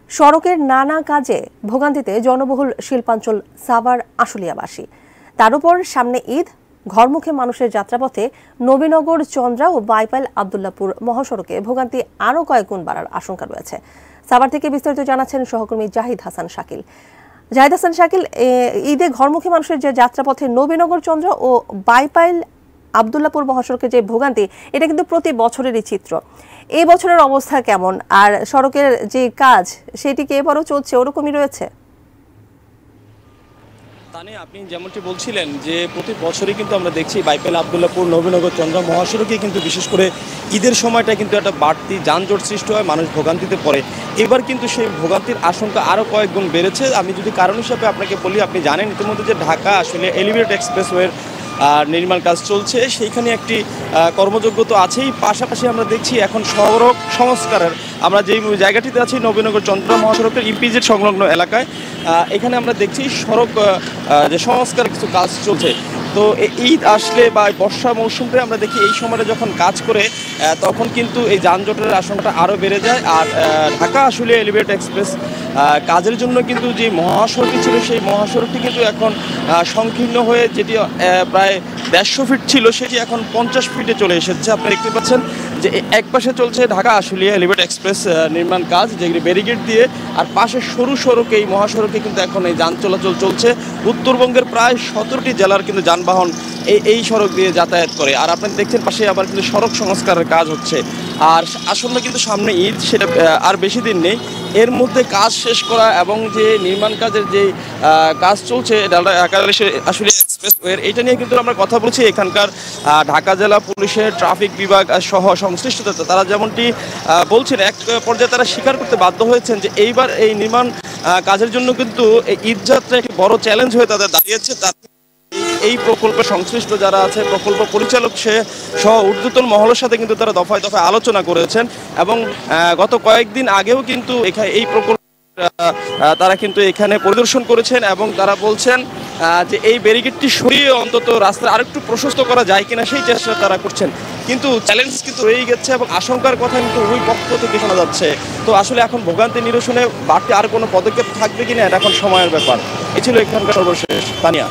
সড়কের নানা কাজে ভোগান্তিতে জনবহুল শিল্পাঞ্চল সাভার আশুলিয়াবাসী। তার উপর সামনে ঈদ, ঘরমুখী মানুষের যাত্রাপথে নবীনগর চন্দ্রা ও বাইপাইল আবদুল্লাপুর মহাসড়কে ভোগান্তি আরও কয়েক গুণ বাড়ার আশঙ্কা রয়েছে। সাভার থেকে বিস্তারিত জানাচ্ছেন সহকর্মী জাহিদ হাসান শাকিল। ঈদে ঘরমুখী মানুষের যে যাত্রাপথে নবীনগর চন্দ্রা ও বাইপাইল আবদুল্লাপুর মহাসড়কের যে ভোগান্তি, এটা কিন্তু প্রতি বছরেরই চিত্র। এই বছরের অবস্থা কেমন, আর সড়কের যে কাজ সেটি কি এবারও চলছে ওরকমই রয়েছে? আপনি যেমনটি বলছিলেন যে প্রতি বছরই কিন্তু আমরা দেখছি বাইপাইল আবদুল্লাপুর নবীনগর চন্দ্রা মহাসড়কে কিন্তু বিশেষ করে ঈদের সময়টা কিন্তু একটা বাড়তি যানজট সৃষ্টি হয়, মানুষ ভোগান্তিতে পড়ে। এবার কিন্তু সেই ভোগান্তির আশঙ্কা আরও কয়েক গুণ বেড়েছে। আমি যদি কারণ হিসাবে আপনাকে বলি, আপনি জানেন ইতিমধ্যে যে ঢাকা আসলে এলিভেটেড এক্সপ্রেসওয়ের নির্মাণ কাজ চলছে, সেইখানে একটি কর্মযোগ্য তো আছেই, পাশাপাশি আমরা দেখছি এখন সড়ক সংস্কারের, আমরা যেই জায়গাটিতে আছি নবীনগর চন্দ্রা মহাসড়কের ইপিজেড সংলগ্ন এলাকায়, এখানে আমরা দেখছি সড়ক যে সংস্কার কিছু কাজ চলছে। তো ঈদ আসলে বা বর্ষা মৌসুমে আমরা দেখি এই সময়টা যখন কাজ করে তখন কিন্তু এই যানজটের আশঙ্কাটা আরও বেড়ে যায়। আর ঢাকা আসলে এলিভেটেড এক্সপ্রেস কাজের জন্য কিন্তু যে মহাসড়কটি ছিল সেই মহাসড়কটি কিন্তু এখন সংকীর্ণ হয়ে, যেটি প্রায় 150 ফিট ছিল সেটি এখন 50 ফিটে চলে এসেছে। আপনি দেখতে পাচ্ছেন যে এক পাশে চলছে ঢাকা আশুলিয়া এলিভেটেড এক্সপ্রেস নির্মাণ কাজ, যেগুলি ব্যারিকেড দিয়ে, আর পাশে সরু সড়কে এই মহাসড়কে কিন্তু এখন এই যান চলাচল চলছে। উত্তরবঙ্গের প্রায় 17টি জেলার কিন্তু যানবাহন এই সড়ক দিয়ে যাতায়াত করে। আর আপনি দেখছেন পাশে আবার কিন্তু সড়ক সংস্কারের কাজ হচ্ছে। আর আসলে কিন্তু সামনে ঈদ, সেটা আর বেশি দিন নেই। এর মধ্যে কাজ শেষ করা এবং যে নির্মাণ কাজের যে কাজ চলছে আসলে এক্সপ্রেসওয়ের, এটা নিয়ে কিন্তু আমরা কথা বলছি এখানকার ঢাকা জেলা পুলিশের ট্রাফিক বিভাগ সহ সংশ্লিষ্টতা। তারা যেমনটি বলছেন, এক পর্যায়ে তারা স্বীকার করতে বাধ্য হয়েছেন যে এইবার এই নির্মাণ কাজের জন্য কিন্তু এই ঈদযাত্রা একটি বড় চ্যালেঞ্জ হয়ে তাদের দাঁড়িয়েছে। এই প্রকল্পের সংশ্লিষ্ট যারা আছে, প্রকল্প পরিচালক সহ ঊর্ধ্বতন মহলের সাথে কিন্তু তারা দফায় দফায় আলোচনা করেছেন এবং গত কয়েকদিন আগেও কিন্তু এই প্রকল্প তারা কিন্তু এখানে পরিদর্শন করেছেন এবং তারা বলছেন যে এই ব্যারিকেডটি সরিয়ে অন্তত রাস্তা আরেকটু প্রশস্ত করা যায় কিনা সেই চেষ্টা তারা করছেন। কিন্তু চ্যালেঞ্জ কিন্তু রয়েই গেছে এবং আশঙ্কার কথা কিন্তু ওই পক্ষ থেকে শোনা যাচ্ছে। তো আসলে এখন ভোগান্তি নিরসনে বাড়তি আর কোনো পদক্ষেপ থাকবে কিনা, এটা এখন সময়ের ব্যাপার। এ ছিল এখানকার সর্বশেষ। তানিয়া।